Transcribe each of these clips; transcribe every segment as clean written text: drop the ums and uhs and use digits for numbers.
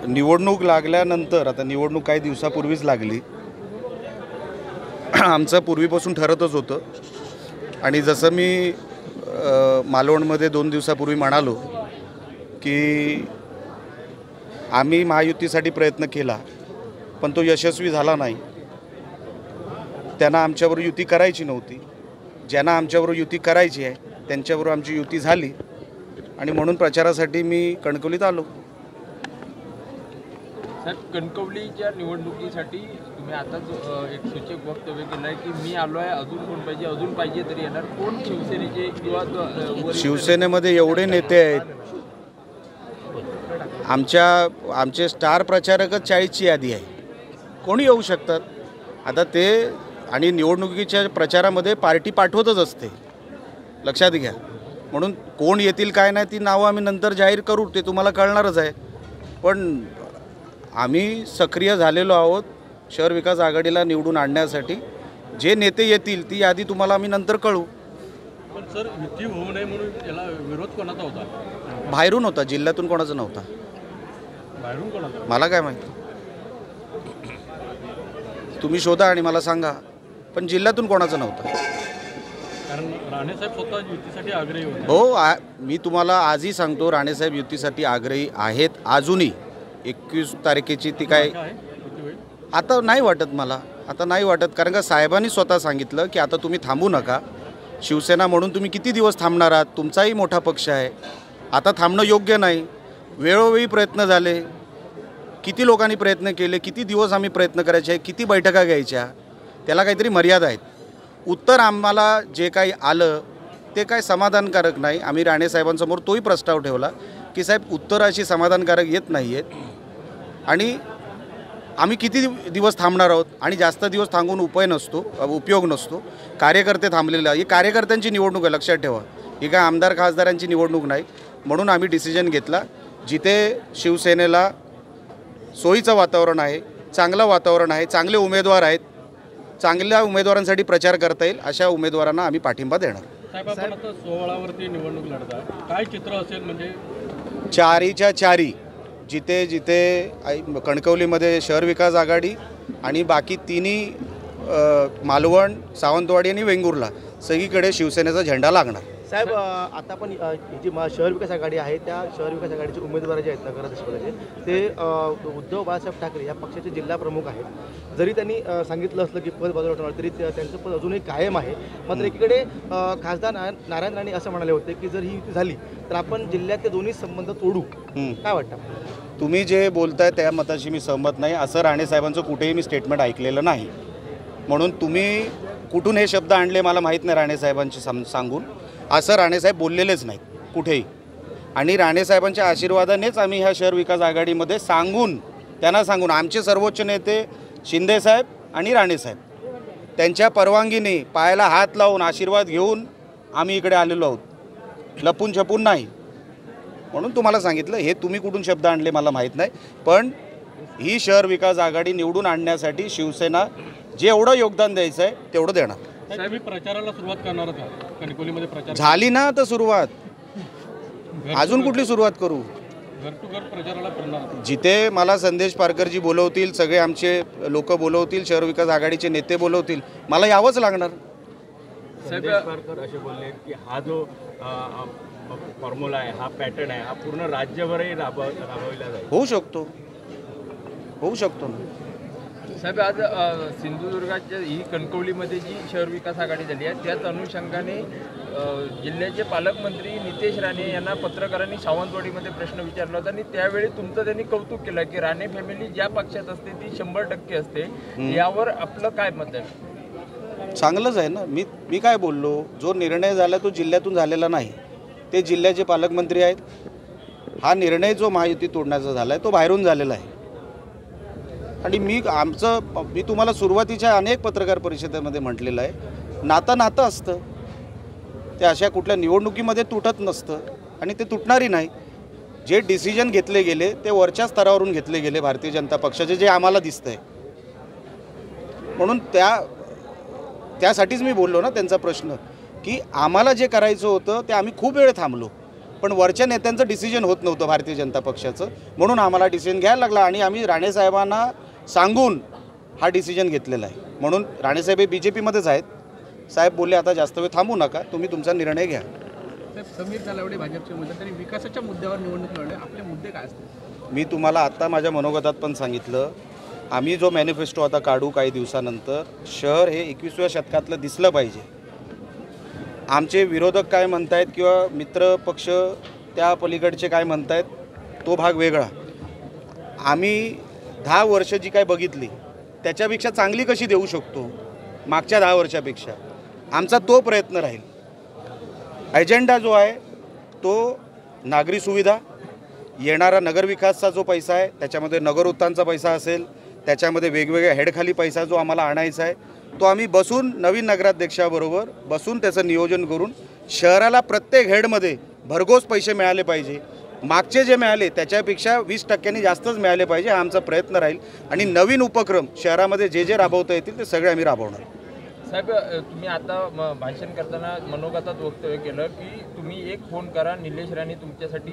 निवडणूक लागल्यानंतर, आता निवडणूक काही दिवसापूर्वीच लागली, आमचं पूर्वीपासून ठरतच होतं आणि जसं मी मालवणमध्ये 2 दिवसापूर्वी म्हणालो की आम्ही महायुतीसाठी प्रयत्न केला पण तो यशस्वी झाला नाही. त्यांना आमच्याबरोबर युती करायची नव्हती. ज्यांना आमच्याबरोबर युती करायची आहे त्यांच्याबरोबर आमची युती झाली आणि म्हणून प्रचारासाठी मी कणकवलीत आलो. साहेब, कणकवलीच्या निवडणुकीसाठी तुम्ही आताच एक सूचक वक्तव्य केलं आहे की मी आलो आहे, अजून कोण पाहिजे, अजून पाहिजे तरी येणार. कोण शिवसेनेचे किंवा शिवसेनेमध्ये एवढे नेते आहेत, आमचे स्टार प्रचारकच 40ची यादी आहे. कोणी येऊ शकतात. आता ते आणि निवडणुकीच्या प्रचारामध्ये पार्टी पाठवतच असते, लक्षात घ्या. म्हणून कोण येतील काय नाही ती नावं आम्ही नंतर जाहीर करू, ते तुम्हाला कळणारच आहे. पण आम्ही सक्रिय झालेलो आहोत शहर विकास आघाडीला निवडून आणण्यासाठी. जे नेते येतील ती यादी तुम्हाला आम्ही नंतर कळू. पण सर, युती होऊ नये म्हणून याला विरोध कोणाचा होता? बाहेरून होता, जिल्ह्यातून कोणाचा नव्हता. बाहेरून कोणाचा? मला काय माहिती, तुम्ही शोधा आणि मला सांगा. पण जिल्ह्यातून कोणाचा नव्हता. कारण राणेसाहेब स्वतः युतीसाठी आग्रही होते. हो, मी तुम्हाला आजही सांगतो राणेसाहेब युतीसाठी आग्रही आहेत अजूनही. 21 तारखेची ती काय आता नाही वाटत मला, आता नाही वाटत. कारण का साहेबांनी स्वतः सांगितलं की आता तुम्ही थांबू नका. शिवसेना म्हणून तुम्ही किती दिवस थांबणार आहात, तुमचाही मोठा पक्ष आहे. आता थांबणं योग्य नाही. वेळोवेळी प्रयत्न झाले, किती लोकांनी प्रयत्न केले, किती दिवस आम्ही प्रयत्न करायचे, किती बैठका घ्यायच्या, त्याला काहीतरी मर्यादा आहेत. उत्तर आम्हाला जे काही आलं ते काय समाधानकारक नाही. आम्ही राणेसाहेबांसमोर तोही प्रस्ताव ठेवला की साहेब उत्तर अशी समाधानकारक येत नाही आहेत आणि आम्ही किती दिवस थांबणार आहोत आणि जास्त दिवस थांबून उपयोग नसतो. कार्यकर्ते थांबलेले आहे, ही कार्यकर्त्यांची निवडणूक आहे, लक्षात ठेवा. ही काय आमदार खासदारांची निवडणूक नाही. म्हणून आम्ही डिसिजन घेतला जिथे शिवसेनेला सोयीचं वातावरण आहे, चांगलं वातावरण आहे, चांगले उमेदवार आहेत, चांगल्या उमेदवारांसाठी प्रचार करता येईल अशा उमेदवारांना आम्ही पाठिंबा देणार. साहेब, आपण आता 16वरती निवडणूक लढता, काय चित्र असेल? म्हणजे 4च्या 4 जिथे जिथे कणकवलीमध्ये शहर विकास आघाडी आणि बाकी तिन्ही मालवण, सावंतवाडी आणि वेंगुर्ला सगळीकडे शिवसेनेचा झेंडा लागणार. साहेब, आता पण ही जी शहर विकास आघाडी आहे त्या शहर विकास आघाडीचे उमेदवार जे आहेत नगराध्यक्षपदाचे ते उद्धव बाळासाहेब ठाकरे या पक्षाचे जिल्हा प्रमुख आहेत. जरी त्यांनी सांगितलं असलं की पद बदलवणार तरी त्यांचं पद अजूनही कायम आहे. मात्र एकीकडे खासदार नारायण राणे असं म्हणाले होते की जर ही युती झाली तर आपण जिल्ह्यातले दोन्ही संबंध तोडू. काय वाटतं? तुम्ही जे बोलताय त्या मताशी मी सहमत नाही. असं राणेसाहेबांचं कुठेही मी स्टेटमेंट ऐकलेलं नाही. म्हणून तुम्ही कुठून हे शब्द आणले मला माहीत नाही. राणेसाहेबांची सांगून असं राणेसाहेब बोललेलेच नाहीत कुठेही. आणि राणेसाहेबांच्या आशीर्वादानेच आम्ही ह्या शहर विकास आघाडीमध्ये त्यांना सांगून आमचे सर्वोच्च नेते शिंदेसाहेब आणि राणेसाहेब त्यांच्या परवानगीने पायाला हात लावून आशीर्वाद घेऊन आम्ही इकडे आलेलो आहोत, लपून छपून नाही. म्हणून तुम्हाला सांगितलं. हे तुम्ही कुठून शब्द आणले मला माहीत नाही. पण ही शहर विकास आघाडी निवडून आणण्यासाठी शिवसेना जेवढं योगदान द्यायचं आहे तेवढं देणार. साहेब, प्रचाराला सुरुवात करणार का? कणकवलीमध्ये प्रचार झाली ना तर सुरुवात, अजून कुठली सुरुवात करू? घर टू घर प्रचाराला करणार. जिथे मला संदेश पारकरजी बोलवतील, सगळे आमचे लोक बोलवतील, शहर विकास आघाडीचे नेते बोलवतील, मला यावंच लागणार. संदेश पारकर असे बोलले की हा जो फॉर्म्युला आहे, हा पॅटर्न आहे, हा पूर्ण राज्यभरही राबवला जाईल. होऊ शकतो ना. साहेब, आज सिंधुदुर्गाच्या ही कणकवलीमध्ये जी शहर विकास आघाडी झाली आहे त्याच अनुषंगाने जिल्ह्याचे पालकमंत्री नितेश राणे यांना पत्रकारांनी सावंतवाडीमध्ये प्रश्न विचारला होता आणि त्यावेळी तुमचं त्यांनी कौतुक केलं की राणे फॅमिली ज्या पक्षात असते ती 100% असते. यावर आपलं काय मत आहे? चांगलंच आहे ना. मी काय बोललो, जो निर्णय झाला तो जिल्ह्यातून झालेला नाही. ते जिल्ह्याचे पालकमंत्री आहेत. हा निर्णय जो महायुती तोडण्याचा झाला आहे तो बाहेरून झालेला आहे. आणि मी तुम्हाला सुरुवातीच्या अनेक पत्रकार परिषदेमध्ये म्हटलेलं आहे, नातं असतं. ते अशा कुठल्या निवडणुकीमध्ये तुटत नसतं आणि ते तुटणारही नाही. जे डिसिजन घेतले गेले ते वरच्या स्तरावरून घेतले गेले भारतीय जनता पक्षाचे, जे आम्हाला दिसतंय. म्हणून त्यासाठीच मी बोललो ना त्यांचा प्रश्न की आम्हाला जे करायचं होतं ते आम्ही खूप वेळ थांबलो. पण वरच्या नेत्यांचं डिसिजन होत नव्हतं भारतीय जनता पक्षाचं, म्हणून आम्हाला डिसिजन घ्यायला लागला आणि आम्ही राणेसाहेबांना सांगून हा डिसिजन घेतलेला आहे. म्हणून राणेसाहेब हे BJPमध्येच आहेत. साहेब बोलले आता जास्त वेळ थांबू नका, तुम्ही तुमचा निर्णय घ्या. समीर तलावडे भाजपचे मुद्दे तरी विकासाच्या मुद्द्यावर निवडणूक लढले, आपले मुद्दे काय असतील? मी तुम्हाला आत्ता माझ्या मनोगतात पण सांगितलं, आम्ही जो मॅनिफेस्टो आता काढू काही दिवसानंतर, शहर हे 21व्या शतकातलं दिसलं पाहिजे. आमचे विरोधक काय म्हणतायत किंवा मित्र पक्ष त्या पलीकडचे काय म्हणतायत तो भाग वेगळा. आम्ही 10 वर्ष जी काय बघितली त्याच्यापेक्षा चांगली कशी देऊ शकतो मागच्या 10 वर्षापेक्षा, आमचा तो प्रयत्न राहील. एजेंडा जो आहे तो नागरी सुविधा, येणारा नगरविकासचा जो पैसा आहे त्याच्यामध्ये नगर उत्थानचा पैसा असेल, त्याच्यामध्ये वेगवेगळ्या हेडखाली पैसा जो आम्हाला आणायचा आहे तो आम्ही बसून नवीन नगराध्यक्षाबरोबर बसून त्याचं नियोजन करून शहराला प्रत्येक हेडमध्ये भरघोस पैसे मिळाले पाहिजे. मागचे जे मिळाले त्याच्यापेक्षा 20% जास्तच मिळाले पाहिजे, हा आमचा प्रयत्न राहील. आणि नवीन उपक्रम शहरामध्ये जे जे राबवता येतील ते सगळे आम्ही राबवणार. साहेब, तुम्ही आता भाषण करताना मनोगतात वक्तव्य केलं की तुम्ही एक फोन करा, निलेश राणे तुमच्यासाठी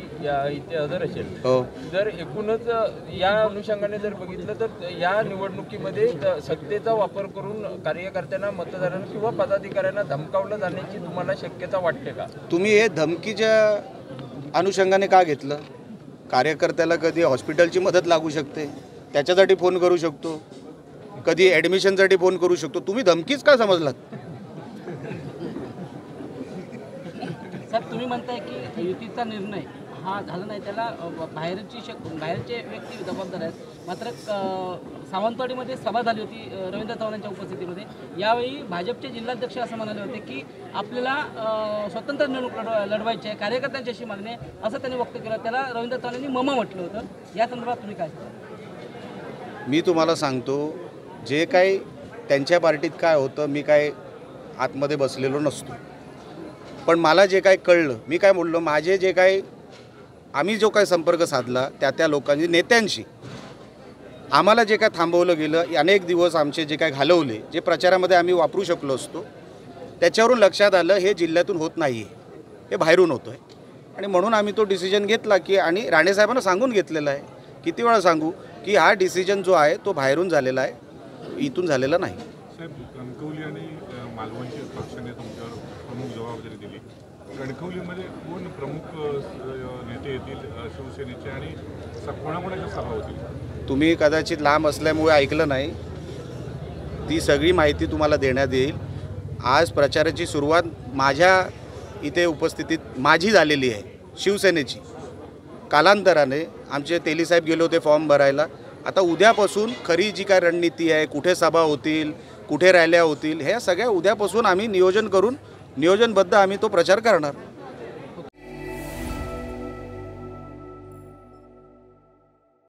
इथे हजर असेल. हो. जर एकूणच या अनुषंगाने जर बघितलं तर या निवडणुकीमध्ये सत्तेचा वापर करून कार्यकर्त्यांना, मतदारांना किंवा पदाधिकाऱ्यांना धमकावलं जाण्याची तुम्हाला शक्यता वाटते का? तुम्ही हे धमकीच्या अनुषंगाने का घेतलं? कार्यकर्त्याला कधी हॉस्पिटलची मदत लागू शकते, त्याच्यासाठी फोन करू शकतो, कधी ॲडमिशनसाठी फोन करू शकतो. तुम्ही धमकीच का समजलात? साहेब, तुम्ही म्हणताय की युतीचा निर्णय हा झाला नाही, त्याला बाहेरचे व्यक्ती जबाबदार आहेत. मात्र सावंतवाडीमध्ये सभा झाली होती रवींद्र चव्हाणांच्या उपस्थितीमध्ये. यावेळी भाजपचे जिल्हाध्यक्ष असं म्हणाले होते की आपल्याला स्वतंत्र निवडणूक लढवायची आहे, कार्यकर्त्यांची मागणी आहे, असं त्यांनी व्यक्त केलं. त्याला रवींद्र चव्हाणांनी ममा म्हटलं होतं. या संदर्भात तुम्ही काय सांगा? मी तुम्हाला सांगतो, जे काही त्यांच्या पार्टीत काय होतं, मी काय आतमध्ये बसलेलो नसतो, पण मला जे काय कळलं, मी काय बोललो, माझे जे काय आम्ही जो काय संपर्क साधला त्या लोकांची, नेत्यांशी, आम्हाला जे काय थांबवलं गेलं, अनेक दिवस आमचे जे काय घालवले, जे प्रचारामध्ये आम्ही वापरू शकलो असतो, त्याच्यावरून लक्षात आलं हे जिल्ह्यातून होत नाही आहे, हे बाहेरून होतं आहे. आणि म्हणून आम्ही तो डिसिजन घेतला की, आणि राणेसाहेबांना सांगून घेतलेला आहे, किती वेळा सांगू की हा डिसिजन जो आहे तो बाहेरून झालेला आहे, इथून झालेला नाही. साहेब, कणकवली आणि मालवणच्या पक्षाने तुमच्यावर प्रमुख जबाबदारी दिली. कणकवलीमध्ये कोण प्रमुख नेते येतील शिवसेनेचे आणि कोणाकोणाच्या सभा होतील? तुम्ही कदाचित लांब असल्यामुळे ऐकलं नाही, ती सगळी माहिती तुम्हाला देण्यात येईल. आज प्रचाराची सुरुवात माझ्या इथे उपस्थितीत माझी झालेली आहे, शिवसेनेची. कालांतराने आमचे तेलीसाहेब गेले होते फॉर्म भरायला. आता उद्यापासून खरी जी काय रणनीती आहे, कुठे सभा होतील, कुठे रॅल्या होतील, ह्या सगळ्या उद्यापासून आम्ही नियोजन करून नियोजनबद्ध आम्ही तो प्रचार करणार.